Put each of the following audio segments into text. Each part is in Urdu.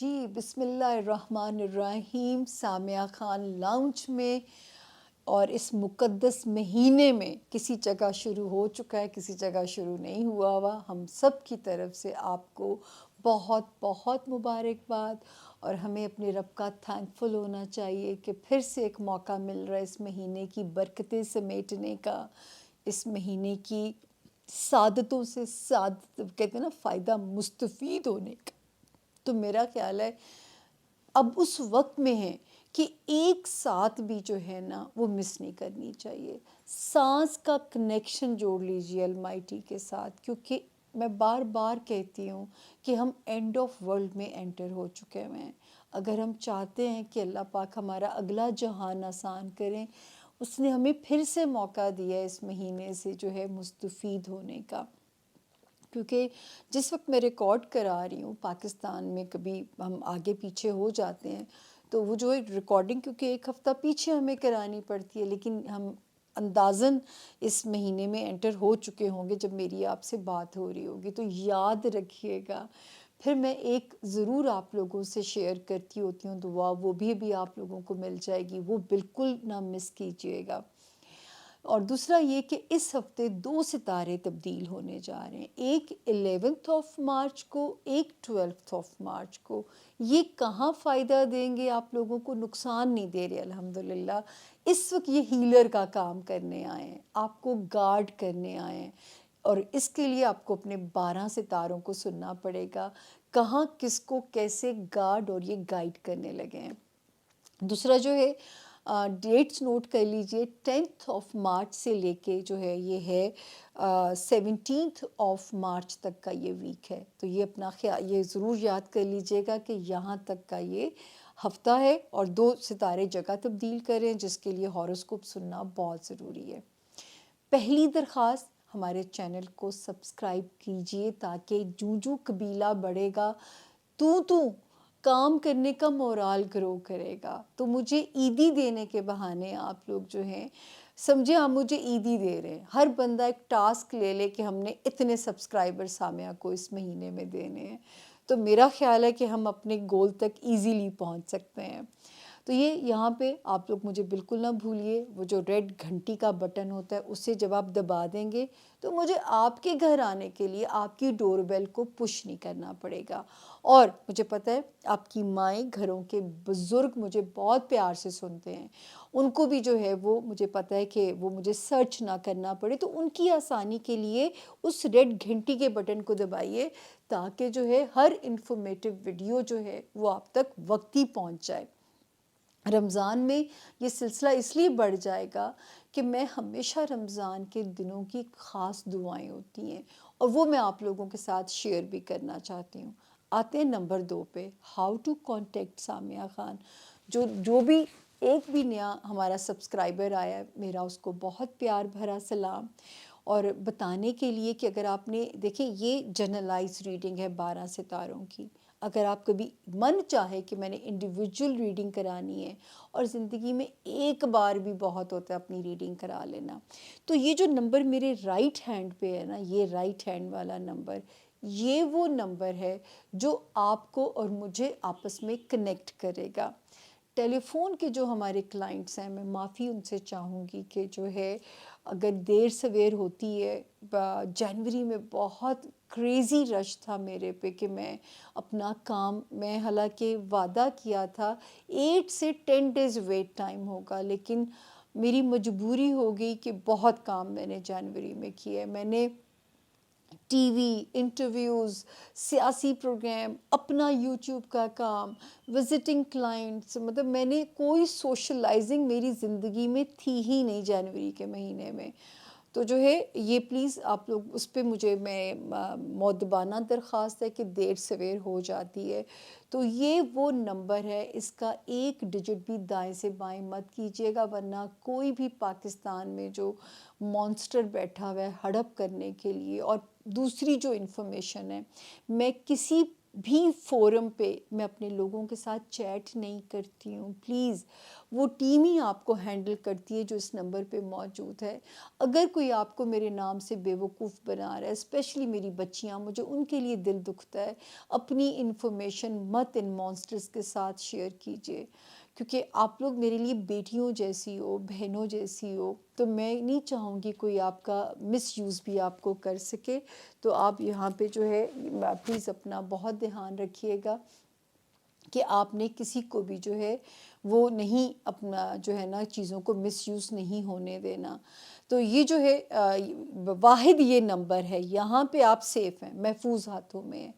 جی بسم اللہ الرحمن الرحیم. سامعہ خان لاؤنج میں اور اس مقدس مہینے میں کسی جگہ شروع ہو چکا ہے، کسی جگہ شروع نہیں ہوا. ہم سب کی طرف سے آپ کو بہت بہت مبارکباد، اور ہمیں اپنے رب کا تھینکفل ہونا چاہیے کہ پھر سے ایک موقع مل رہا ہے اس مہینے کی برکتیں سمیٹنے کا، اس مہینے کی سعادتوں سے کہتے ہیں نا فائدہ مستفید ہونے کا. تو میرا خیال ہے اب اس وقت میں ہے کہ ایک ساتھ بھی جو ہے نا وہ مس نہیں کرنی چاہیے. سانس کا کنیکشن جوڑ لیجیے المائٹی کے ساتھ، کیونکہ میں بار بار کہتی ہوں کہ ہم اینڈ آف ورلڈ میں انٹر ہو چکے ہوئے ہیں. اگر ہم چاہتے ہیں کہ اللہ پاک ہمارا اگلا جہان آسان کریں، اس نے ہمیں پھر سے موقع دیا ہے اس مہینے سے جو ہے مستفید ہونے کا. کیونکہ جس وقت میں ریکارڈ کرا رہی ہوں پاکستان میں کبھی ہم آگے پیچھے ہو جاتے ہیں، تو وہ جو ہے ریکارڈنگ کیونکہ ایک ہفتہ پیچھے ہمیں کرانی پڑتی ہے، لیکن ہم اندازاً اس مہینے میں انٹر ہو چکے ہوں گے جب میری آپ سے بات ہو رہی ہوگی. تو یاد رکھیے گا. پھر میں ایک ضرور آپ لوگوں سے شیئر کرتی ہوتی ہوں دعا، وہ بھی آپ لوگوں کو مل جائے گی، وہ بالکل نہ مس کیجیے گا. اور دوسرا یہ کہ اس ہفتے 2 ستارے تبدیل ہونے جا رہے ہیں، ایک 11 مارچ کو، ایک 12 مارچ کو. یہ کہاں فائدہ دیں گے آپ لوگوں کو؟ نقصان نہیں دے رہے الحمدللہ. اس وقت یہ ہیلر کا کام کرنے آئے ہیں، آپ کو گارڈ کرنے آئے ہیں، اور اس کے لیے آپ کو اپنے 12 ستاروں کو سننا پڑے گا کہاں کس کو کیسے گارڈ اور یہ گائیڈ کرنے لگے ہیں. دوسرا جو ہے ڈیٹس نوٹ کر لیجئے، 10 مارچ سے لے کے جو ہے یہ ہے 17 مارچ تک کا یہ ویک ہے. تو یہ اپنا خیال یہ ضرور یاد کر لیجئے گا کہ یہاں تک کا یہ ہفتہ ہے، اور 2 ستارے جگہ تبدیل کریں، جس کے لیے ہاروسکوپ سننا بہت ضروری ہے. پہلی درخواست، ہمارے چینل کو سبسکرائب کیجئے تاکہ جوں قبیلہ بڑھے گا تو کام کرنے کا مورال گرو کرے گا. تو مجھے عیدی دینے کے بہانے آپ لوگ جو ہیں سمجھے ہم مجھے عیدی دے رہے ہیں. ہر بندہ ایک ٹاسک لے لے کہ ہم نے اتنے سبسکرائبر سامعہ کو اس مہینے میں دینے ہیں. تو میرا خیال ہے کہ ہم اپنے گول تک ایزیلی پہنچ سکتے ہیں. تو یہ یہاں پہ آپ لوگ مجھے بالکل نہ بھولیے، وہ جو ریڈ گھنٹی کا بٹن ہوتا ہے اسے جب آپ دبا دیں گے تو مجھے آپ کے گھر آنے کے لیے آپ کی ڈور بیل کو پش نہیں کرنا پڑے گا. اور مجھے پتہ ہے آپ کی مائیں، گھروں کے بزرگ مجھے بہت پیار سے سنتے ہیں، ان کو بھی جو ہے وہ مجھے پتہ ہے کہ وہ مجھے سرچ نہ کرنا پڑے. تو ان کی آسانی کے لیے اس ریڈ گھنٹی کے بٹن کو دبائیے تاکہ جو ہے ہر انفارمیٹیو ویڈیو جو ہے وہ آپ تک وقتی پہنچ جائے. رمضان میں یہ سلسلہ اس لیے بڑھ جائے گا کہ میں ہمیشہ رمضان کے دنوں کی خاص دعائیں ہوتی ہیں، اور وہ میں آپ لوگوں کے ساتھ شیئر بھی کرنا چاہتی ہوں. آتے ہیں نمبر 2 پہ، how to contact Samia Khan. جو بھی ایک بھی نیا ہمارا سبسکرائبر آیا ہے، میرا اس کو بہت پیار بھرا سلام. اور بتانے کے لیے کہ اگر آپ نے دیکھیں یہ جنرلائز ریڈنگ ہے 12 ستاروں کی. اگر آپ کبھی من چاہے کہ میں نے انڈیویجول ریڈنگ کرانی ہے، اور زندگی میں ایک بار بھی بہت ہوتا ہے اپنی ریڈنگ کرا لینا، تو یہ جو نمبر میرے رائٹ ہینڈ پہ ہے نا، یہ رائٹ ہینڈ والا نمبر، یہ وہ نمبر ہے جو آپ کو اور مجھے آپس میں کنیکٹ کرے گا. ٹیلی فون کے جو ہمارے کلائنٹس ہیں، میں معافی ان سے چاہوں گی کہ جو ہے اگر دیر سویر ہوتی ہے. جنوری میں بہت کریزی رش تھا میرے پہ کہ میں اپنا کام، میں حالانکہ وعدہ کیا تھا 8 سے 10 ڈیز ویٹ ٹائم ہوگا، لیکن میری مجبوری ہو گئی کہ بہت کام میں نے جنوری میں کیا ہے. میں نے ٹی وی انٹرویوز، سیاسی پروگرام، اپنا یوٹیوب کا کام، وزٹنگ کلائنٹس، مطلب میں نے کوئی سوشلائزنگ میری زندگی میں تھی ہی نہیں جنوری کے مہینے میں. تو جو ہے یہ پلیز آپ لوگ اس پہ مجھے میں مؤدبانہ درخواست ہے کہ دیر سویر ہو جاتی ہے. تو یہ وہ نمبر ہے، اس کا ایک ڈیجٹ بھی دائیں سے بائیں مت کیجیے گا، ورنہ کوئی بھی پاکستان میں جو مانسٹر بیٹھا ہوا ہے ہڑپ کرنے کے لیے. اور دوسری جو انفارمیشن ہے، میں کسی بھی فورم پہ میں اپنے لوگوں کے ساتھ چیٹ نہیں کرتی ہوں. پلیز وہ ٹیم ہی آپ کو ہینڈل کرتی ہے جو اس نمبر پہ موجود ہے. اگر کوئی آپ کو میرے نام سے بے وقوف بنا رہا ہے، اسپیشلی میری بچیاں، مجھے ان کے لیے دل دکھتا ہے. اپنی انفارمیشن مت ان مانسٹرز کے ساتھ شیئر کیجیے، کیونکہ آپ لوگ میرے لیے بیٹیوں جیسی ہو، بہنوں جیسی ہو، تو میں نہیں چاہوں گی کوئی آپ کا مس یوز بھی آپ کو کر سکے. تو آپ یہاں پہ جو ہے پلیز اپنا بہت دھیان رکھیے گا کہ آپ نے کسی کو بھی جو ہے وہ نہیں، اپنا جو ہے نا چیزوں کو مس یوز نہیں ہونے دینا. تو یہ جو ہے واحد یہ نمبر ہے، یہاں پہ آپ سیف ہیں، محفوظ ہاتھوں میں ہیں.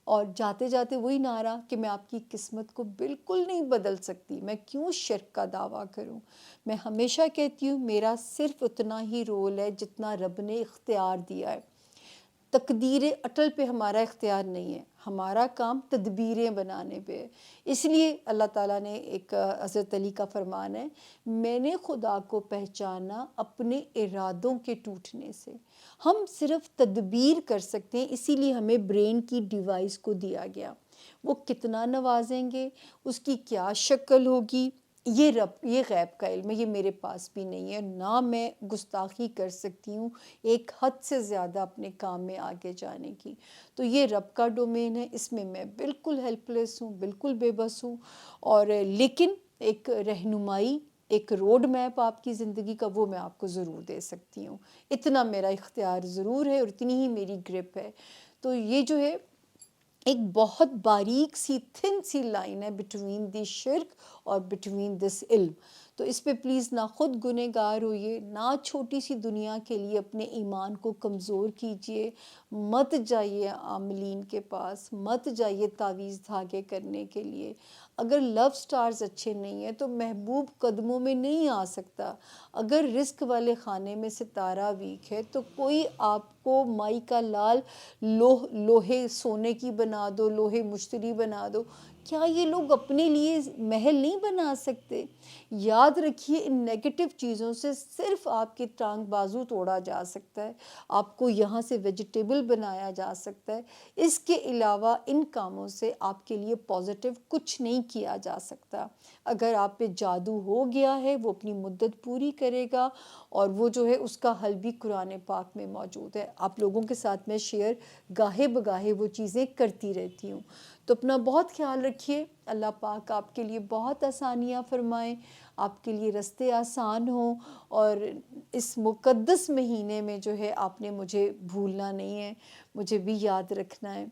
اور جاتے جاتے وہی نعرہ کہ میں آپ کی قسمت کو بالکل نہیں بدل سکتی، میں کیوں شرک کا دعویٰ کروں. میں ہمیشہ کہتی ہوں میرا صرف اتنا ہی رول ہے جتنا رب نے اختیار دیا ہے. تقدیر اٹل پہ ہمارا اختیار نہیں ہے، ہمارا کام تدبیریں بنانے پہ ہے. اس لیے اللہ تعالیٰ نے ایک حضرت علی کا فرمان ہے، میں نے خدا کو پہچانا اپنے ارادوں کے ٹوٹنے سے. ہم صرف تدبیر کر سکتے ہیں، اسی لیے ہمیں برین کی ڈیوائس کو دیا گیا. وہ کتنا نوازیں گے، اس کی کیا شکل ہوگی، یہ غیب کا علم ہے، یہ میرے پاس بھی نہیں ہے. نہ میں گستاخی کر سکتی ہوں ایک حد سے زیادہ اپنے کام میں آگے جانے کی. تو یہ رب کا ڈومین ہے، اس میں بالکل ہیلپ لیس ہوں، بالکل بے بس ہوں. اور لیکن ایک رہنمائی، ایک روڈ میپ آپ کی زندگی کا، وہ میں آپ کو ضرور دے سکتی ہوں. اتنا میرا اختیار ضرور ہے اور اتنی ہی میری گرپ ہے. تو یہ جو ہے ایک بہت باریک سی تھن سی لائن ہے بٹوین دی شرک اور بٹوین دس علم. تو اس پہ پلیز نہ خود گنہگار ہوئیے، نہ چھوٹی سی دنیا کے لیے اپنے ایمان کو کمزور کیجیے. مت جائیے عاملین کے پاس، مت جائیے تعویذ دھاگے کرنے کے لیے. اگر لو سٹارز اچھے نہیں ہیں تو محبوب قدموں میں نہیں آ سکتا. اگر رزق والے خانے میں ستارہ ویک ہے تو کوئی آپ کو مائی کا لال لوہے سونے کی بنا دو، لوہے مشتری بنا دو. کیا یہ لوگ اپنے لیے محل نہیں بنا سکتے؟ یاد رکھیے ان نیگیٹو چیزوں سے صرف آپ کی ٹانگ بازو توڑا جا سکتا ہے، آپ کو یہاں سے ویجیٹیبل بنایا جا سکتا ہے. اس کے علاوہ ان کاموں سے آپ کے لیے پازیٹیو کچھ نہیں کیا جا سکتا. اگر آپ پہ جادو ہو گیا ہے وہ اپنی مدت پوری کرے گا، اور وہ جو ہے اس کا حل بھی قرآن پاک میں موجود ہے. آپ لوگوں کے ساتھ میں شیئر گاہے بگاہے وہ چیزیں کرتی رہتی ہوں. تو اپنا بہت خیال رکھیے. اللہ پاک آپ کے لیے بہت آسانیاں فرمائیں، آپ کے لیے رستے آسان ہوں. اور اس مقدس مہینے میں جو ہے آپ نے مجھے بھولنا نہیں ہے، مجھے بھی یاد رکھنا ہے.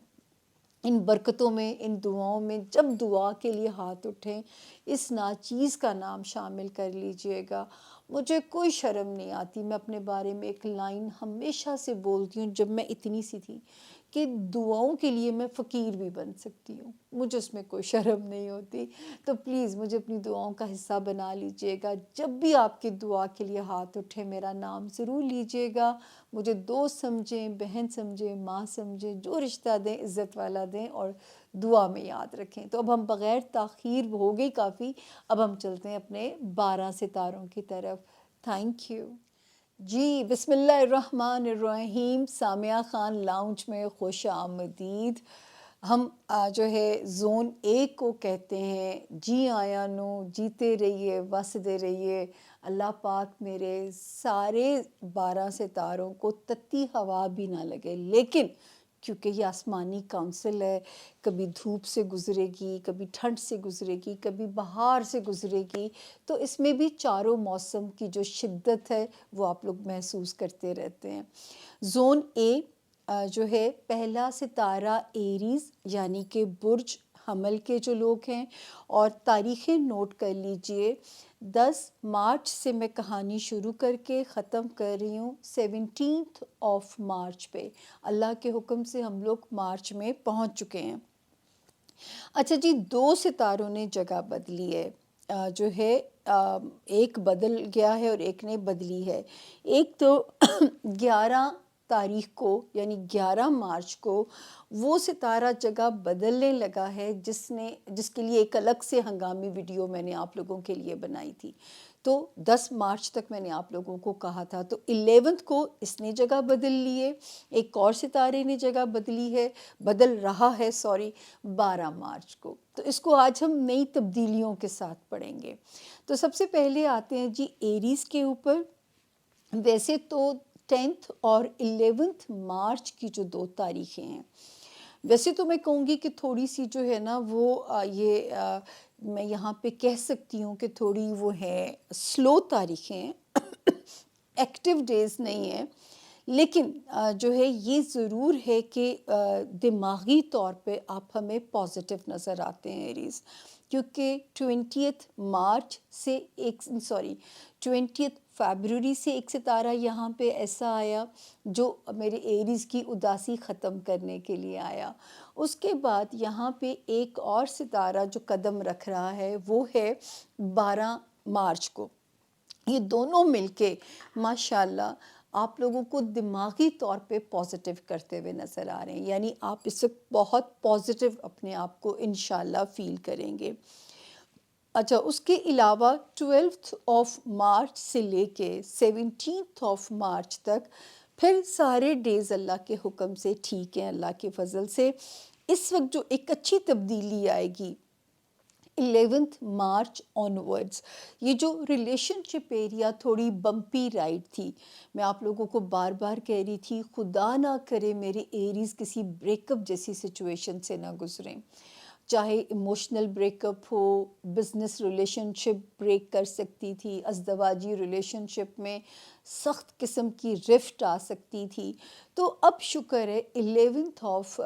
ان برکتوں میں، ان دعاؤں میں جب دعا کے لیے ہاتھ اٹھیں اس ناچیز کا نام شامل کر لیجئے گا. مجھے کوئی شرم نہیں آتی. میں اپنے بارے میں ایک لائن ہمیشہ سے بولتی ہوں، جب میں اتنی سی تھی، کہ دعاؤں کے لیے میں فقیر بھی بن سکتی ہوں. مجھے اس میں کوئی شرم نہیں ہوتی. تو پلیز مجھے اپنی دعاؤں کا حصہ بنا لیجئے گا. جب بھی آپ کی دعا کے لیے ہاتھ اٹھے میرا نام ضرور لیجئے گا. مجھے دوست سمجھیں، بہن سمجھیں، ماں سمجھیں، جو رشتہ دیں عزت والا دیں، اور دعا میں یاد رکھیں. تو اب ہم بغیر تاخیر، ہو گئی کافی، اب ہم چلتے ہیں اپنے 12 ستاروں کی طرف. Thank you. جی بسم اللہ الرحمن الرحیم. سامعہ خان لاؤنج میں خوش آمدید. ہم جو ہے زون اے کو کہتے ہیں جی آیا نو، جیتے رہیے، وسدے رہیے. اللہ پاک میرے سارے 12 ستاروں کو تتی ہوا بھی نہ لگے. لیکن کیونکہ یہ آسمانی کونسل ہے، کبھی دھوپ سے گزرے گی، کبھی ٹھنڈ سے گزرے گی، کبھی بہار سے گزرے گی، تو اس میں بھی چاروں موسم کی جو شدت ہے وہ آپ لوگ محسوس کرتے رہتے ہیں. زون اے جو ہے پہلا ستارہ ایریز یعنی کہ برج حمل کے جو لوگ ہیں. اور تاریخیں نوٹ کر لیجئے. 10 مارچ سے میں کہانی شروع کر کے ختم کر رہی ہوں 17 مارچ پہ. اللہ کے حکم سے ہم لوگ مارچ میں پہنچ چکے ہیں. اچھا جی، 2 ستاروں نے جگہ بدلی ہے. جو ہے ایک بدل گیا ہے اور ایک نے بدلی ہے. ایک تو 11 تاریخ کو یعنی 11 مارچ کو وہ ستارہ جگہ بدلنے لگا ہے جس کے لیے ایک الگ سے ہنگامی ویڈیو میں نے آپ لوگوں کے لیے بنائی تھی. تو 10 مارچ تک میں نے آپ لوگوں کو کہا تھا، تو 11 کو اس نے جگہ بدل لیے، ایک اور ستارے نے جگہ بدل رہا ہے 12 مارچ کو۔ تو اس کو آج ہم نئی تبدیلیوں کے ساتھ پڑھیں گے۔ تو سب سے پہلے آتے ہیں جی ایریز کے اوپر۔ ویسے تو 10 اور 11 مارچ کی جو 2 تاریخیں ہیں، ویسے تو میں کہوں گی کہ تھوڑی سی جو ہے نا وہ میں یہاں پہ کہہ سکتی ہوں کہ تھوڑی وہ ہے سلو تاریخیں ہیں، ایکٹیو ڈیز نہیں ہیں، لیکن جو ہے یہ ضرور ہے کہ دماغی طور پہ آپ ہمیں پازیٹیو نظر آتے ہیں ایریز، کیونکہ 20 مارچ سے 20 فیبروری سے ایک ستارہ یہاں پہ ایسا آیا جو میرے ایریز کی اداسی ختم کرنے کے لیے آیا۔ اس کے بعد یہاں پہ ایک اور ستارہ جو قدم رکھ رہا ہے وہ ہے 12 مارچ کو۔ یہ دونوں مل کے ماشاءاللہ آپ لوگوں کو دماغی طور پہ پازیٹیو کرتے ہوئے نظر آ رہے ہیں، یعنی آپ اس وقت بہت پازیٹیو اپنے آپ کو انشاءاللہ فیل کریں گے۔ اچھا، اس کے علاوہ 12 مارچ سے لے کے 17 مارچ تک پھر سارے ڈیز اللہ کے حکم سے ٹھیک ہیں، اللہ کے فضل سے۔ اس وقت جو ایک اچھی تبدیلی آئے گی 11 مارچ آنورڈز، یہ جو ریلیشن شپ ایریا تھوڑی بمپی رائڈ تھی، میں آپ لوگوں کو بار بار کہہ رہی تھی خدا نہ کرے میرے ایریز کسی بریک اپ جیسی سچویشن سے نہ گزریں، چاہے ایموشنل بریک اپ ہو، بزنس ریلیشن شپ بریک کر سکتی تھی، ازدواجی ریلیشن شپ میں سخت قسم کی رفٹ آ سکتی تھی۔ تو اب شکر ہے 11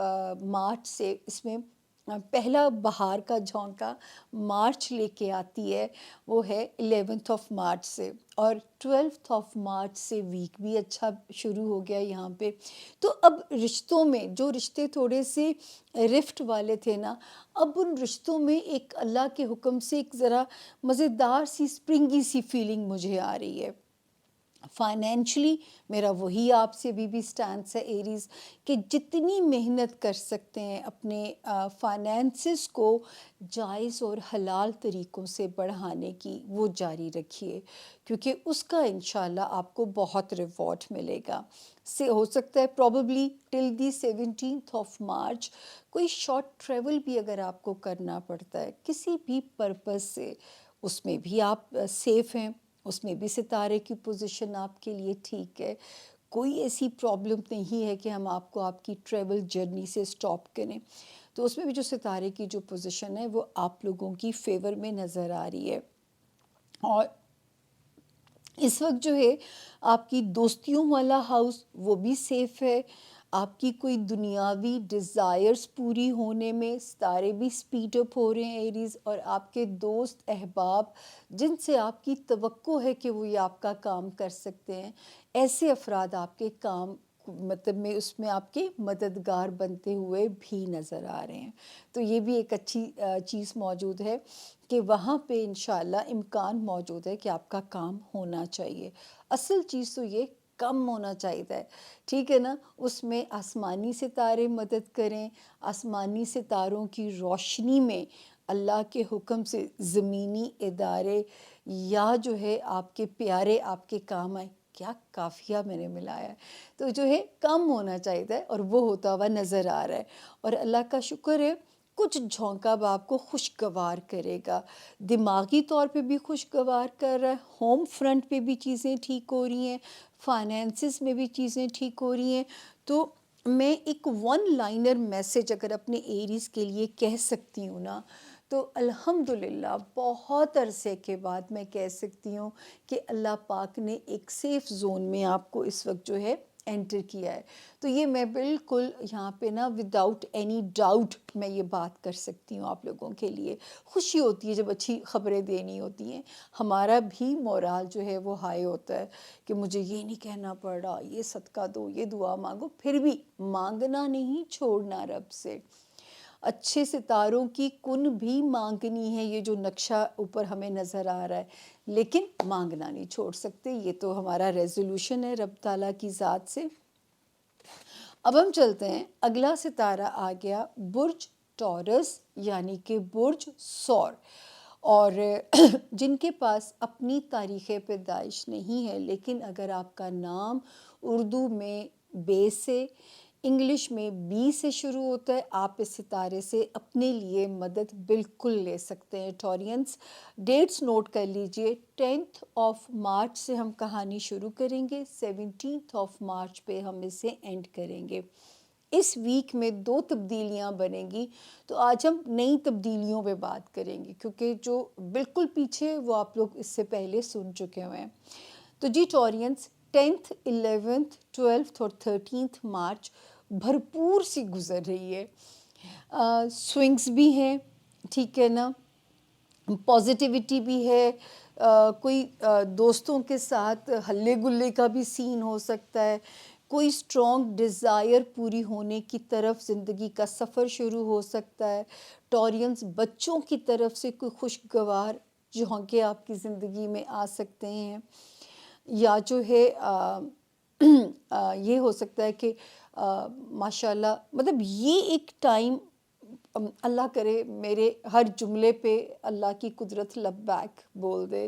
مارچ سے اس میں پہلا بہار کا جھونکا مارچ لے کے آتی ہے، وہ ہے 11 مارچ سے، اور 12 مارچ سے ویک بھی اچھا شروع ہو گیا یہاں پہ۔ تو اب رشتوں میں جو رشتے تھوڑے سے رفٹ والے تھے نا، اب ان رشتوں میں ایک اللہ کے حکم سے ایک ذرا مزیدار سی اسپرنگی سی فیلنگ مجھے آ رہی ہے۔ فائنینشلی میرا وہی آپ سے بھی سٹانس ہے ایریز، کہ جتنی محنت کر سکتے ہیں اپنے فائنینسز کو جائز اور حلال طریقوں سے بڑھانے کی وہ جاری رکھیے، کیونکہ اس کا انشاءاللہ آپ کو بہت ریوارڈ ملے گا۔ سے ہو سکتا ہے پروبیبلی ٹل دی 17 مارچ کوئی شارٹ ٹریول بھی اگر آپ کو کرنا پڑتا ہے کسی بھی پرپس سے، اس میں بھی آپ سیف ہیں، اس میں بھی ستارے کی پوزیشن آپ کے لیے ٹھیک ہے، کوئی ایسی پرابلم نہیں ہے کہ ہم آپ کو آپ کی ٹریول جرنی سے سٹاپ کریں۔ تو اس میں بھی جو ستارے کی جو پوزیشن ہے وہ آپ لوگوں کی فیور میں نظر آ رہی ہے۔ اور اس وقت جو ہے آپ کی دوستیوں والا ہاؤس وہ بھی سیف ہے، آپ کی کوئی دنیاوی ڈیزائرز پوری ہونے میں ستارے بھی سپیڈ اپ ہو رہے ہیں ایریز، اور آپ کے دوست احباب جن سے آپ کی توقع ہے کہ وہ یہ آپ کا کام کر سکتے ہیں، ایسے افراد آپ کے کام مطلب میں اس میں آپ کے مددگار بنتے ہوئے بھی نظر آ رہے ہیں۔ تو یہ بھی ایک اچھی چیز موجود ہے کہ وہاں پہ انشاءاللہ امکان موجود ہے کہ آپ کا کام ہونا چاہیے۔ اصل چیز تو یہ کم ہونا چاہیے، ٹھیک ہے نا، اس میں آسمانی ستارے مدد کریں، آسمانی ستاروں کی روشنی میں اللہ کے حکم سے زمینی ادارے یا جو ہے آپ کے پیارے آپ کے کام آئیں۔ کیا کافیہ میں نے ملایا ہے، تو جو ہے کم ہونا چاہیے اور وہ ہوتا ہوا نظر آ رہا ہے، اور اللہ کا شکر ہے کچھ جھونکا اب آپ کو خوشگوار کرے گا، دماغی طور پہ بھی خوشگوار کر رہا ہے، ہوم فرنٹ پہ بھی چیزیں ٹھیک ہو رہی ہیں، فائنینسز میں بھی چیزیں ٹھیک ہو رہی ہیں۔ تو میں ایک 1 لائنر میسج اگر اپنے ایریز کے لیے کہہ سکتی ہوں نا، تو الحمدللہ بہت عرصے کے بعد میں کہہ سکتی ہوں کہ اللہ پاک نے ایک سیف زون میں آپ کو اس وقت جو ہے انٹر کیا ہے۔ تو یہ میں بالکل یہاں پہ نا وداؤٹ اینی ڈاؤٹ میں یہ بات کر سکتی ہوں آپ لوگوں کے لیے۔ خوشی ہوتی ہے جب اچھی خبریں دینی ہوتی ہیں، ہمارا بھی مورال جو ہے وہ ہائی ہوتا ہے کہ مجھے یہ نہیں کہنا پڑ رہا یہ صدقہ دو، یہ دعا مانگو، پھر بھی مانگنا نہیں چھوڑنا رب سے۔ اچھے ستاروں کی کن بھی مانگنی ہے، یہ جو نقشہ اوپر ہمیں نظر آ رہا ہے، لیکن مانگنا نہیں چھوڑ سکتے، یہ تو ہمارا ریزولوشن ہے رب تعالیٰ کی ذات سے۔ اب ہم چلتے ہیں، اگلا ستارہ آ گیا برج ٹورس یعنی کہ برج ثور، اور جن کے پاس اپنی تاریخ پیدائش نہیں ہے، لیکن اگر آپ کا نام اردو میں بے سے، انگلش میں بی سے شروع ہوتا ہے، آپ اس ستارے سے اپنے لیے مدد بالکل لے سکتے ہیں۔ ٹورینس ڈیٹس نوٹ کر لیجئے، 10 مارچ سے ہم کہانی شروع کریں گے، 17 مارچ پہ ہم اسے اینڈ کریں گے۔ اس ویک میں 2 تبدیلیاں بنیں گی، تو آج ہم نئی تبدیلیوں پہ بات کریں گے، کیونکہ جو بالکل پیچھے وہ آپ لوگ اس سے پہلے سن چکے ہوئے ہیں۔ تو جی ٹورینس 10th 11th 12th اور 13th مارچ بھرپور سی گزر رہی ہے، سوئنگز بھی ہیں، ٹھیک ہے نا، پازیٹیوٹی بھی ہے، کوئی دوستوں کے ساتھ ہلے گلے کا بھی سین ہو سکتا ہے، کوئی اسٹرانگ ڈیزائر پوری ہونے کی طرف زندگی کا سفر شروع ہو سکتا ہے۔ ٹورینس بچوں کی طرف سے کوئی خوشگوار جھونکے آپ کی زندگی میں آ سکتے ہیں، یا جو ہے یہ ہو سکتا ہے کہ ماشاءاللہ، مطلب یہ ایک ٹائم، اللہ کرے میرے ہر جملے پہ اللہ کی قدرت لبیک بول دے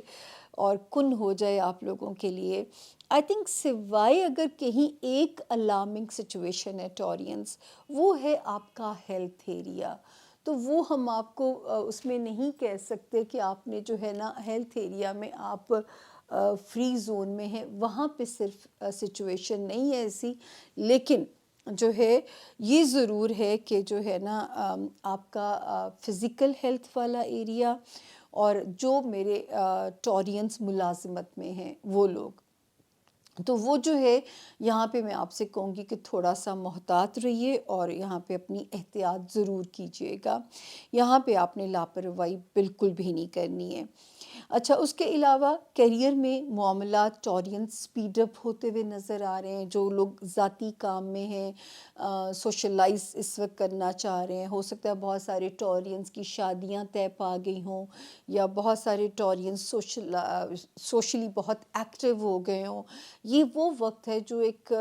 اور کن ہو جائے آپ لوگوں کے لیے۔ آئی تھنک سوائے اگر کہیں ایک الارمنگ سچویشن ہے ٹورینس، وہ ہے آپ کا ہیلتھ ایریا۔ تو وہ ہم آپ کو اس میں نہیں کہہ سکتے کہ آپ نے جو ہے نا ہیلتھ ایریا میں آپ فری زون میں ہیں، وہاں پہ صرف سچویشن نہیں ہے ایسی، لیکن جو ہے یہ ضرور ہے کہ جو ہے نا آپ کا فزیکل ہیلتھ والا ایریا، اور جو میرے ٹورینس ملازمت میں ہیں وہ لوگ، تو وہ جو ہے یہاں پہ میں آپ سے کہوں گی کہ تھوڑا سا محتاط رہیے اور یہاں پہ اپنی احتیاط ضرور کیجیے گا، یہاں پہ آپ نے لاپرواہی بالکل بھی نہیں کرنی ہے۔ اچھا، اس کے علاوہ کیریئر میں معاملات ٹورینس سپیڈ اپ ہوتے ہوئے نظر آ رہے ہیں، جو لوگ ذاتی کام میں ہیں، سوشلائز اس وقت کرنا چاہ رہے ہیں، ہو سکتا ہے بہت سارے ٹورینس کی شادیاں طے پا گئی ہوں، یا بہت سارے ٹورینس سوشلی بہت ایکٹیو ہو گئے ہوں۔ یہ وہ وقت ہے جو ایک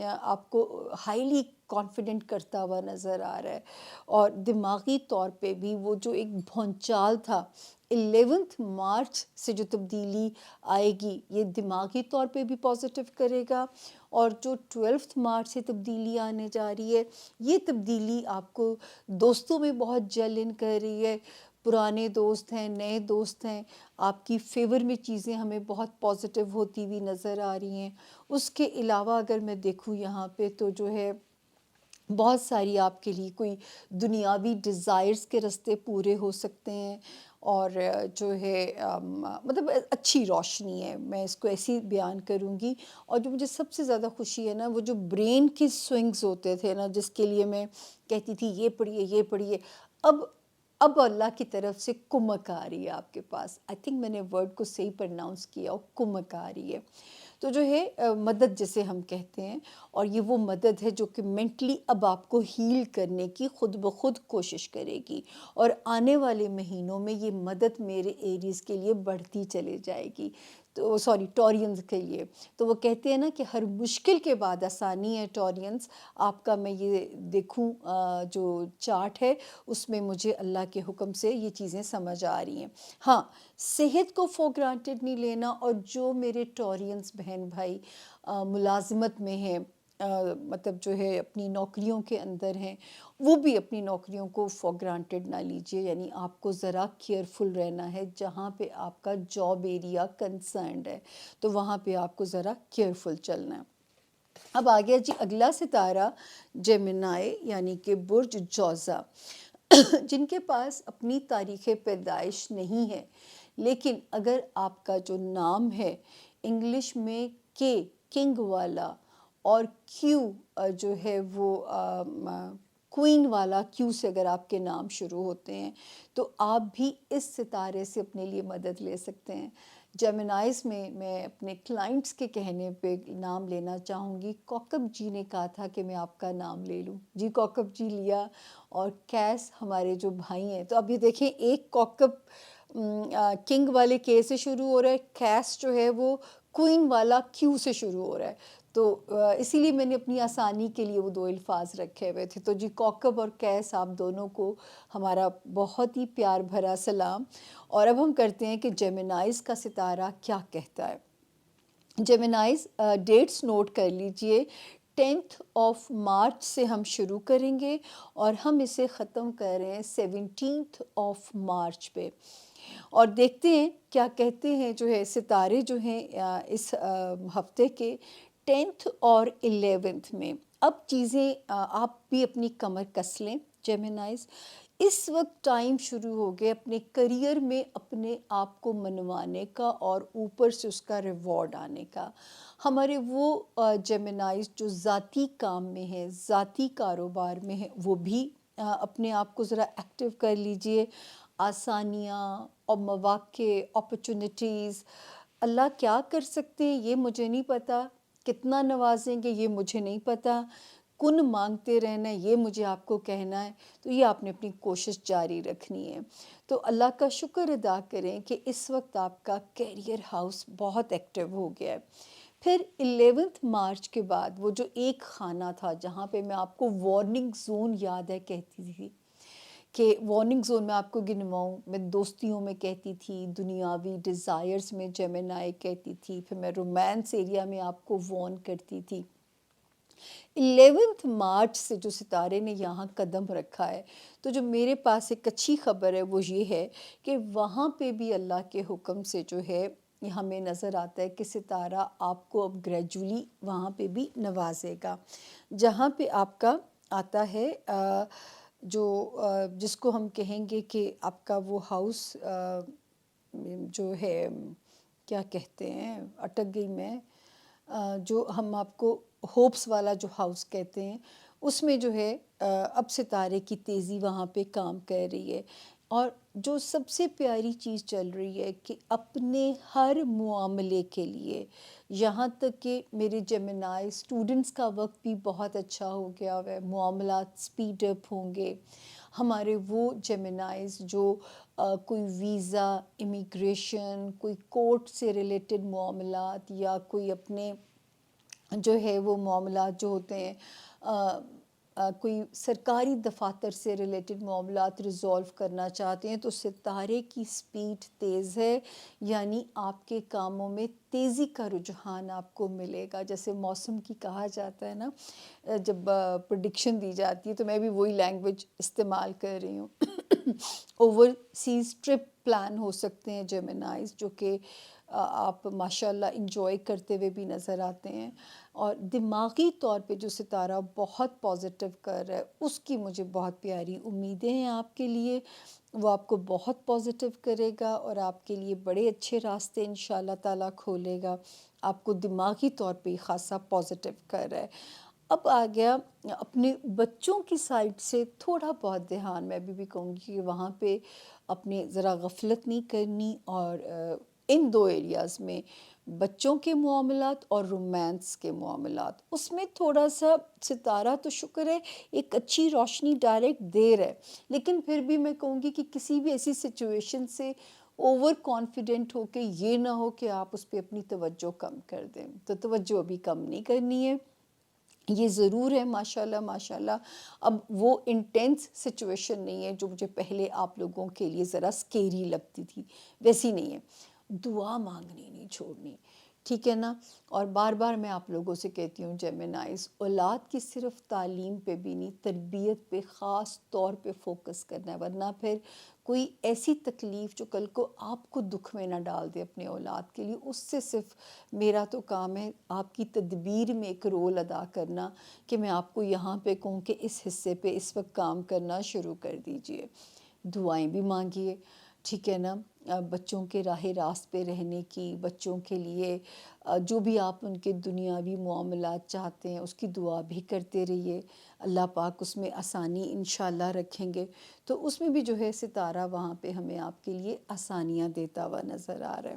آپ کو ہائیلی کانفیڈنٹ کرتا ہوا نظر آ رہا ہے، اور دماغی طور پہ بھی وہ جو ایک بھونچال تھا 11 مارچ سے جو تبدیلی آئے گی، یہ دماغی طور پہ بھی پازیٹیو کرے گا، اور جو 12 مارچ سے تبدیلی آنے جا رہی ہے، یہ تبدیلی آپ کو دوستوں میں بہت جل ان کر رہی ہے، پرانے دوست ہیں، نئے دوست ہیں، آپ کی فیور میں چیزیں ہمیں بہت پازیٹیو ہوتی ہوئی نظر آ رہی ہیں۔ اس کے علاوہ اگر میں دیکھوں یہاں پہ تو جو ہے بہت ساری آپ کے لیے کوئی دنیاوی ڈیزائرز کے راستے پورے ہو سکتے ہیں، اور جو ہے مطلب اچھی روشنی ہے، میں اس کو ایسی بیان کروں گی۔ اور جو مجھے سب سے زیادہ خوشی ہے نا، وہ جو برین کے سوئنگز ہوتے تھے نا، جس کے لیے میں کہتی تھی یہ پڑھیے یہ پڑھیے، اب اللہ کی طرف سے کمک آ رہی ہے آپ کے پاس۔ آئی تھنک میں نے ورڈ کو صحیح پرناؤنس کیا، اور کمک آ رہی ہے، تو جو ہے مدد جسے ہم کہتے ہیں، اور یہ وہ مدد ہے جو کہ مینٹلی اب آپ کو ہیل کرنے کی خود بخود کوشش کرے گی، اور آنے والے مہینوں میں یہ مدد میرے ایریز کے لیے بڑھتی چلے جائے گی، تو سوری ٹورینز کے لیے۔ تو وہ کہتے ہیں نا کہ ہر مشکل کے بعد آسانی ہے ٹورینز، آپ کا میں یہ دیکھوں جو چارٹ ہے اس میں مجھے اللہ کے حکم سے یہ چیزیں سمجھ آ رہی ہیں۔ ہاں، صحت کو فور گرانٹیڈ نہیں لینا، اور جو میرے ٹورینز بہن بھائی ملازمت میں ہیں، مطلب جو ہے اپنی نوکریوں کے اندر ہیں، وہ بھی اپنی نوکریوں کو فور گرانٹیڈ نہ لیجیے، یعنی آپ کو ذرا کیئرفل رہنا ہے، جہاں پہ آپ کا جاب ایریا کنسرنڈ ہے تو وہاں پہ آپ کو ذرا کیئرفل چلنا ہے۔ اب آ گیا جی اگلا ستارہ، جیمنائی یعنی کہ برج جوزا، جن کے پاس اپنی تاریخ پیدائش نہیں ہے، لیکن اگر آپ کا جو نام ہے انگلش میں کے کنگ والا، اور کیو جو ہے وہ کوئین والا، کیو سے اگر آپ کے نام شروع ہوتے ہیں، تو آپ بھی اس ستارے سے اپنے لیے مدد لے سکتے ہیں۔ جیمنائز میں اپنے کلائنٹس کے کہنے پہ نام لینا چاہوں گی۔ کوکب جی نے کہا تھا کہ میں آپ کا نام لے لوں، جی کوکب جی لیا، اور کیس ہمارے جو بھائی ہیں، تو اب یہ دیکھیں ایک کوکب کنگ والے کے سے شروع ہو رہا ہے، کیس جو ہے وہ کوئین والا کیو سے شروع ہو رہا ہے، تو اسی لیے میں نے اپنی آسانی کے لیے وہ 2 الفاظ رکھے ہوئے تھے۔ تو جی کوکب اور قیس آپ دونوں کو ہمارا بہت ہی پیار بھرا سلام۔ اور اب ہم کرتے ہیں کہ جیمنائز کا ستارہ کیا کہتا ہے۔ جیمنائز ڈیٹس نوٹ کر لیجئے، 10 مارچ سے ہم شروع کریں گے اور ہم اسے ختم کر رہے ہیں 17 مارچ پہ، اور دیکھتے ہیں کیا کہتے ہیں جو ہے ستارے جو ہیں اس ہفتے کے 10 اور 11 میں۔ اب چیزیں آپ بھی اپنی کمر کس لیں جیمنائز، اس وقت ٹائم شروع ہو گئے اپنے کریئر میں اپنے آپ کو منوانے کا اور اوپر سے اس کا ریوارڈ آنے کا۔ ہمارے وہ جیمنائز جو ذاتی کام میں ہے، ذاتی کاروبار میں ہے، وہ بھی اپنے آپ کو ذرا ایکٹیو کر لیجئے۔ آسانیاں اور مواقع، اپرچونٹیز اللہ کیا کر سکتے ہیں یہ مجھے نہیں پتہ، کتنا نوازیں گے یہ مجھے نہیں پتہ، کن مانگتے رہنا ہے یہ مجھے آپ کو کہنا ہے، تو یہ آپ نے اپنی کوشش جاری رکھنی ہے۔ تو اللہ کا شکر ادا کریں کہ اس وقت آپ کا کیریئر ہاؤس بہت ایکٹیو ہو گیا ہے۔ پھر 11 مارچ کے بعد وہ جو ایک خانہ تھا جہاں پہ میں آپ کو وارننگ زون یاد ہے کہتی تھی کہ وارننگ زون میں آپ کو گنواؤں، میں دوستیوں میں کہتی تھی، دنیاوی ڈیزائرز میں جیمنائی کہتی تھی، پھر میں رومانس ایریا میں آپ کو وارن کرتی تھی۔ 11 مارچ سے جو ستارے نے یہاں قدم رکھا ہے، تو جو میرے پاس ایک اچھی خبر ہے وہ یہ ہے کہ وہاں پہ بھی اللہ کے حکم سے جو ہے یہ ہمیں نظر آتا ہے کہ ستارہ آپ کو اب گریجولی وہاں پہ بھی نوازے گا، جہاں پہ آپ کا آتا ہے جو جس کو ہم کہیں گے کہ آپ کا وہ ہاؤس جو ہے کیا کہتے ہیں، اٹک گئی میں، جو ہم آپ کو ہوپس والا جو ہاؤس کہتے ہیں، اس میں جو ہے اب ستارے کی تیزی وہاں پہ کام کر رہی ہے۔ اور جو سب سے پیاری چیز چل رہی ہے کہ اپنے ہر معاملے کے لیے، یہاں تک کہ میرے جیمنائی اسٹوڈنٹس کا وقت بھی بہت اچھا ہو گیا ہوا ہے، معاملات سپیڈ اپ ہوں گے۔ ہمارے وہ جیمنائز جو کوئی ویزا، امیگریشن، کوئی کورٹ سے ریلیٹڈ معاملات یا کوئی اپنے جو ہے وہ معاملات جو ہوتے ہیں کوئی سرکاری دفاتر سے ریلیٹڈ معاملات ریزولو کرنا چاہتے ہیں، تو ستارے کی سپیڈ تیز ہے، یعنی آپ کے کاموں میں تیزی کا رجحان آپ کو ملے گا۔ جیسے موسم کی کہا جاتا ہے نا، جب پریڈکشن دی جاتی ہے تو میں بھی وہی لینگویج استعمال کر رہی ہوں۔ اوورسیز ٹرپ پلان ہو سکتے ہیں جیمنائز، جو کہ آپ ماشاءاللہ انجوائے کرتے ہوئے بھی نظر آتے ہیں، اور دماغی طور پہ جو ستارہ بہت پازیٹیو کر رہا ہے اس کی مجھے بہت پیاری امیدیں ہیں آپ کے لیے۔ وہ آپ کو بہت پازیٹیو کرے گا اور آپ کے لیے بڑے اچھے راستے انشاءاللہ تعالیٰ کھولے گا، آپ کو دماغی طور پہ خاصا پازیٹیو کر رہا ہے۔ اب آ گیا اپنے بچوں کی سائڈ سے تھوڑا بہت دھیان، میں بھی کہوں گی کہ وہاں پہ اپنے ذرا غفلت نہیں کرنی، اور ان 2 ایریاز میں بچوں کے معاملات اور رومانس کے معاملات، اس میں تھوڑا سا ستارہ تو شکر ہے ایک اچھی روشنی ڈائریکٹ دے رہا ہے، لیکن پھر بھی میں کہوں گی کہ کسی بھی ایسی سچویشن سے اوور کانفیڈنٹ ہو کے یہ نہ ہو کہ آپ اس پہ اپنی توجہ کم کر دیں، تو توجہ ابھی کم نہیں کرنی ہے۔ یہ ضرور ہے ماشاءاللہ ماشاءاللہ اب وہ انٹینس سچویشن نہیں ہے جو مجھے پہلے آپ لوگوں کے لیے ذرا سکیری لگتی تھی، ویسی نہیں ہے۔ دعا مانگنی نہیں چھوڑنی، ٹھیک ہے نا؟ اور بار بار میں آپ لوگوں سے کہتی ہوں جیمنائز، اولاد کی صرف تعلیم پہ بھی نہیں، تربیت پہ خاص طور پہ فوکس کرنا ہے، ورنہ پھر کوئی ایسی تکلیف جو کل کو آپ کو دکھ میں نہ ڈال دے اپنے اولاد کے لیے، اس سے صرف میرا تو کام ہے آپ کی تدبیر میں ایک رول ادا کرنا کہ میں آپ کو یہاں پہ کہوں کہ اس حصے پہ اس وقت کام کرنا شروع کر دیجئے۔ دعائیں بھی مانگیے، ٹھیک ہے نا؟ بچوں کے راہ راست پہ رہنے کی، بچوں کے لیے جو بھی آپ ان کے دنیاوی معاملات چاہتے ہیں اس کی دعا بھی کرتے رہیے، اللہ پاک اس میں آسانی انشاءاللہ رکھیں گے۔ تو اس میں بھی جو ہے ستارہ وہاں پہ ہمیں آپ کے لیے آسانیاں دیتا ہوا نظر آ رہا ہے۔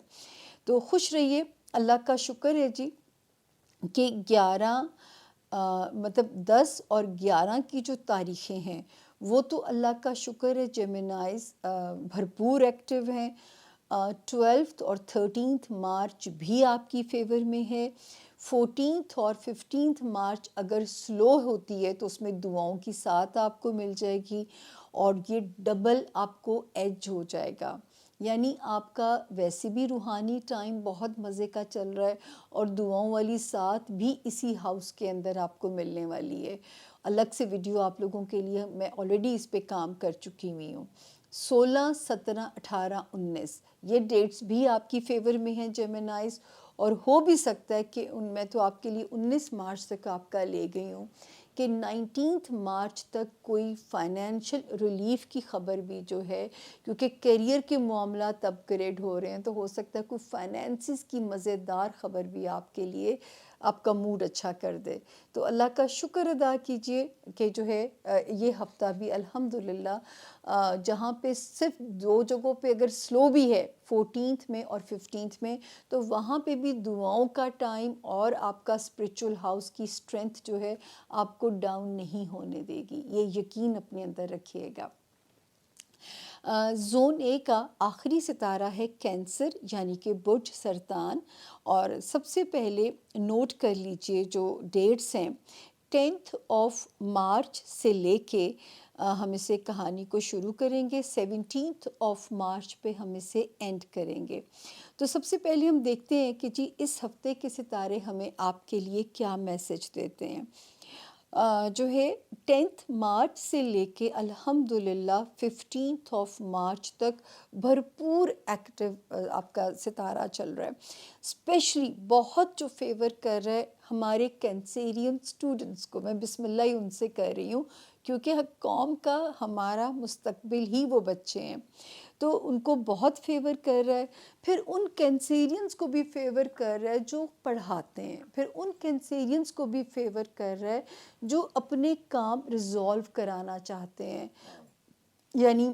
تو خوش رہیے، اللہ کا شکر ہے جی کہ 10 اور 11 کی جو تاریخیں ہیں وہ تو اللہ کا شکر ہے جیمنائز بھرپور ایکٹیو ہیں۔ 12 اور 13 مارچ بھی آپ کی فیور میں ہے، 14 اور 15 مارچ اگر سلو ہوتی ہے تو اس میں دعاؤں کی ساتھ آپ کو مل جائے گی، اور یہ ڈبل آپ کو ایج ہو جائے گا، یعنی آپ کا ویسے بھی روحانی ٹائم بہت مزے کا چل رہا ہے، اور دعاؤں والی ساتھ بھی اسی ہاؤس کے اندر آپ کو ملنے والی ہے۔ الگ سے ویڈیو آپ لوگوں کے لیے میں آلریڈی اس پہ کام کر چکی ہوئی ہوں۔ 16، 17، 18، 19 یہ ڈیٹس بھی آپ کی فیور میں ہیں جیمنائز، اور ہو بھی سکتا ہے کہ ان میں تو آپ کے لیے 19 مارچ تک آپ کا لے گئی ہوں کہ 19 مارچ تک کوئی فائنینشیل ریلیف کی خبر بھی جو ہے، کیونکہ کیریئر کے معاملات اپ گریڈ ہو رہے ہیں، تو ہو سکتا ہے کوئی فائنینسز کی مزیدار خبر بھی آپ کے لیے آپ کا موڈ اچھا کر دے۔ تو اللہ کا شکر ادا کیجئے کہ جو ہے یہ ہفتہ بھی الحمدللہ جہاں پہ صرف 2 جگہوں پہ اگر سلو بھی ہے 14 میں اور 15 میں، تو وہاں پہ بھی دعاؤں کا ٹائم اور آپ کا اسپریچول ہاؤس کی اسٹرینتھ جو ہے آپ کو ڈاؤن نہیں ہونے دے گی، یہ یقین اپنے اندر رکھیے گا۔ زون اے کا آخری ستارہ ہے کینسر، یعنی کہ برج سرطان، اور سب سے پہلے نوٹ کر لیجئے جو ڈیٹس ہیں، 10 مارچ سے لے کے ہم اسے کہانی کو شروع کریں گے، 17 مارچ پہ ہم اسے اینڈ کریں گے۔ تو سب سے پہلے ہم دیکھتے ہیں کہ جی اس ہفتے کے ستارے ہمیں آپ کے لیے کیا میسج دیتے ہیں۔ جو ہے 10 مارچ سے لے کے الحمدللہ 15 مارچ تک بھرپور ایکٹیو آپ کا ستارہ چل رہا ہے، اسپیشلی بہت جو فیور کر رہا ہے ہمارے کینسیرین اسٹوڈنٹس کو، میں بسم اللہ ہی ان سے کہہ رہی ہوں، کیونکہ قوم کا ہمارا مستقبل ہی وہ بچے ہیں، تو ان کو بہت فیور کر رہا ہے۔ پھر ان کینسیرینز کو بھی فیور کر رہا ہے جو پڑھاتے ہیں، پھر ان کینسیرینز کو بھی فیور کر رہا ہے جو اپنے کام ریزالو کرانا چاہتے ہیں، یعنی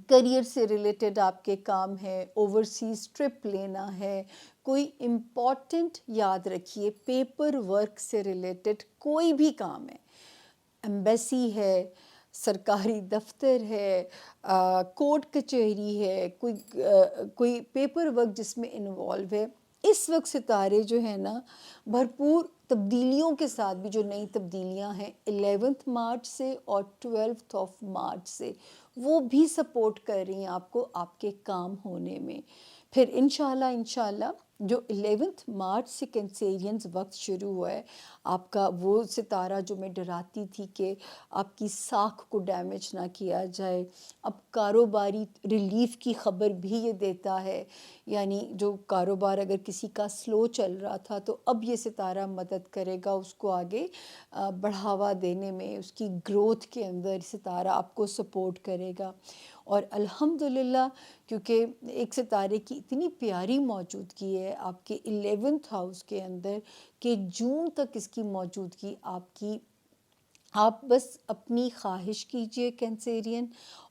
کریئر سے ریلیٹڈ آپ کے کام ہے، اوورسیز ٹرپ لینا ہے، کوئی امپورٹنٹ، یاد رکھیے پیپر ورک سے ریلیٹڈ کوئی بھی کام ہے، ایمبیسی ہے، سرکاری دفتر ہے، کورٹ کچہری ہے، کوئی پیپر ورک جس میں انوالو ہے، اس وقت ستارے جو ہیں نا بھرپور تبدیلیوں کے ساتھ بھی، جو نئی تبدیلیاں ہیں 11 مارچ سے اور 12 مارچ سے، وہ بھی سپورٹ کر رہی ہیں آپ کو آپ کے کام ہونے میں۔ پھر انشاءاللہ جو 11 مارچ سے کینسیرینز وقت شروع ہوا ہے، آپ کا وہ ستارہ جو میں ڈراتی تھی کہ آپ کی ساکھ کو ڈیمیج نہ کیا جائے، اب کاروباری ریلیف کی خبر بھی یہ دیتا ہے، یعنی جو کاروبار اگر کسی کا سلو چل رہا تھا تو اب یہ ستارہ مدد کرے گا اس کو آگے بڑھاوا دینے میں، اس کی گروتھ کے اندر ستارہ آپ کو سپورٹ کرے گا۔ اور الحمدللہ کیونکہ ایک ستارے کی اتنی پیاری موجودگی ہے آپ کے 11th ہاؤس کے اندر کہ جون تک اس کی موجودگی آپ بس اپنی خواہش کیجئے کینسیرین،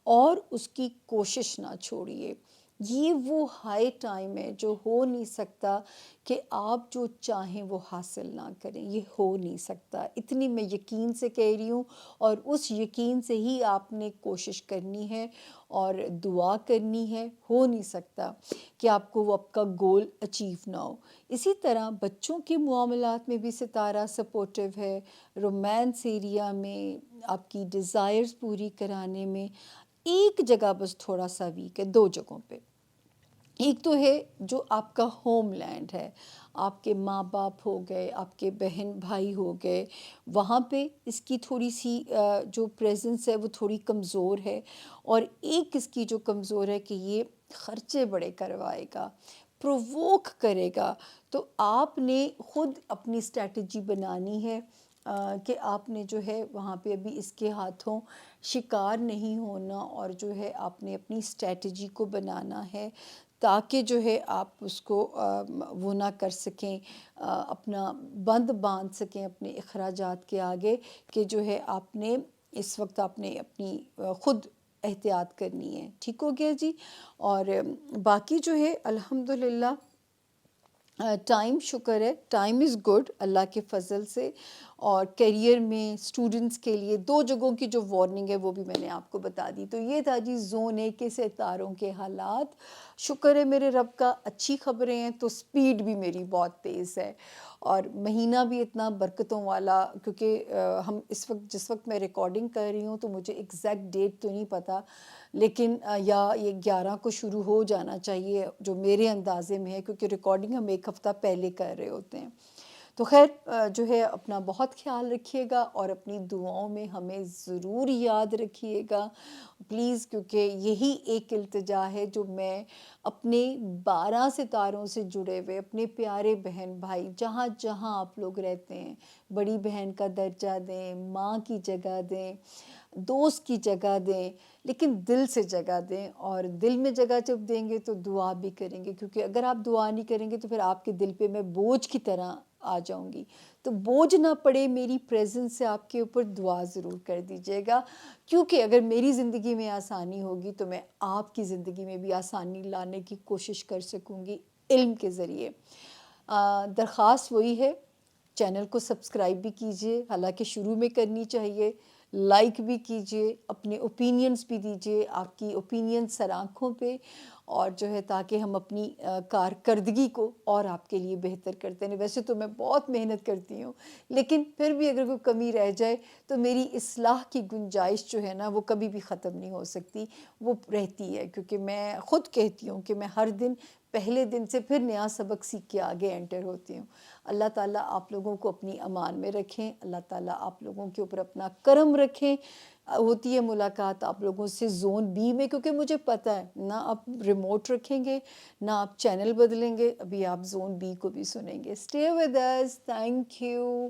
اور اس کی کوشش نہ چھوڑیے۔ یہ وہ ہائی ٹائم ہے جو ہو نہیں سکتا کہ آپ جو چاہیں وہ حاصل نہ کریں، یہ ہو نہیں سکتا، اتنی میں یقین سے کہہ رہی ہوں، اور اس یقین سے ہی آپ نے کوشش کرنی ہے اور دعا کرنی ہے، ہو نہیں سکتا کہ آپ کو وہ آپ کا گول اچیو نہ ہو۔ اسی طرح بچوں کے معاملات میں بھی ستارہ سپورٹیو ہے، رومانس ایریا میں، آپ کی ڈیزائرز پوری کرانے میں۔ ایک جگہ بس تھوڑا سا ویک ہے، 2 جگہوں پہ۔ ایک تو ہے جو آپ کا ہوم لینڈ ہے، آپ کے ماں باپ ہو گئے، آپ کے بہن بھائی ہو گئے، وہاں پہ اس کی تھوڑی سی جو پریزنس ہے وہ تھوڑی کمزور ہے، اور ایک اس کی جو کمزور ہے کہ یہ خرچے بڑے کروائے گا، پروووک کرے گا، تو آپ نے خود اپنی اسٹریٹجی بنانی ہے کہ آپ نے جو ہے وہاں پہ ابھی اس کے ہاتھوں شکار نہیں ہونا، اور جو ہے آپ نے اپنی اسٹریٹجی کو بنانا ہے تاکہ جو ہے آپ اس کو وہ نہ کر سکیں، اپنا بند باندھ سکیں اپنے اخراجات کے آگے، کہ جو ہے آپ نے اس وقت آپ نے اپنی خود احتیاط کرنی ہے۔ ٹھیک ہو گیا جی؟ اور باقی جو ہے الحمدللہ ٹائم، شکر ہے ٹائم از گڈ اللہ کے فضل سے، اور کیریئر میں اسٹوڈنٹس کے لیے 2 جگہوں کی جو وارننگ ہے وہ بھی میں نے آپ کو بتا دی. تو یہ تھا جی زون 1 کے ستاروں کے حالات. شکر ہے میرے رب کا، اچھی خبریں ہیں تو سپیڈ بھی میری بہت تیز ہے، اور مہینہ بھی اتنا برکتوں والا، کیونکہ ہم اس وقت جس وقت میں ریکارڈنگ کر رہی ہوں تو مجھے ایگزیکٹ ڈیٹ تو نہیں پتہ، لیکن یا یہ 11 کو شروع ہو جانا چاہیے جو میرے اندازے میں ہے، کیونکہ ریکارڈنگ ہم 1 ہفتہ پہلے کر رہے ہوتے ہیں. تو خیر جو ہے اپنا بہت خیال رکھیے گا، اور اپنی دعاؤں میں ہمیں ضرور یاد رکھیے گا پلیز، کیونکہ یہی ایک التجا ہے جو میں اپنے 12 ستاروں سے جڑے ہوئے اپنے پیارے بہن بھائی جہاں جہاں آپ لوگ رہتے ہیں، بڑی بہن کا درجہ دیں، ماں کی جگہ دیں، دوست کی جگہ دیں، لیکن دل سے جگہ دیں. اور دل میں جگہ جب دیں گے تو دعا بھی کریں گے، کیونکہ اگر آپ دعا نہیں کریں گے تو پھر آپ کے دل پہ میں بوجھ کی طرح آ جاؤں گی. تو بوجھ نہ پڑے میری پریزنس سے آپ کے اوپر، دعا ضرور کر دیجیے گا، کیونکہ اگر میری زندگی میں آسانی ہوگی تو میں آپ کی زندگی میں بھی آسانی لانے کی کوشش کر سکوں گی علم کے ذریعے. درخواست وہی ہے، چینل کو سبسکرائب بھی کیجئے، حالانکہ شروع میں کرنی چاہیے، لائک بھی کیجئے، اپنے اوپینینز بھی دیجئے، آپ کی اوپینین سر آنکھوں پہ، اور جو ہے تاکہ ہم اپنی کارکردگی کو اور آپ کے لیے بہتر کرتے ہیں. ویسے تو میں بہت محنت کرتی ہوں، لیکن پھر بھی اگر کوئی کمی رہ جائے تو میری اصلاح کی گنجائش جو ہے نا وہ کبھی بھی ختم نہیں ہو سکتی، وہ رہتی ہے، کیونکہ میں خود کہتی ہوں کہ میں ہر دن پہلے دن سے پھر نیا سبق سیکھ کے آگے انٹر ہوتی ہوں. اللہ تعالیٰ آپ لوگوں کو اپنی امان میں رکھیں، اللہ تعالیٰ آپ لوگوں کے اوپر اپنا کرم رکھیں. ہوتی ہے ملاقات آپ لوگوں سے زون بی میں، کیونکہ مجھے پتہ ہے نہ آپ ریموٹ رکھیں گے نہ آپ چینل بدلیں گے، ابھی آپ زون بی کو بھی سنیں گے. Stay with us. Thank you.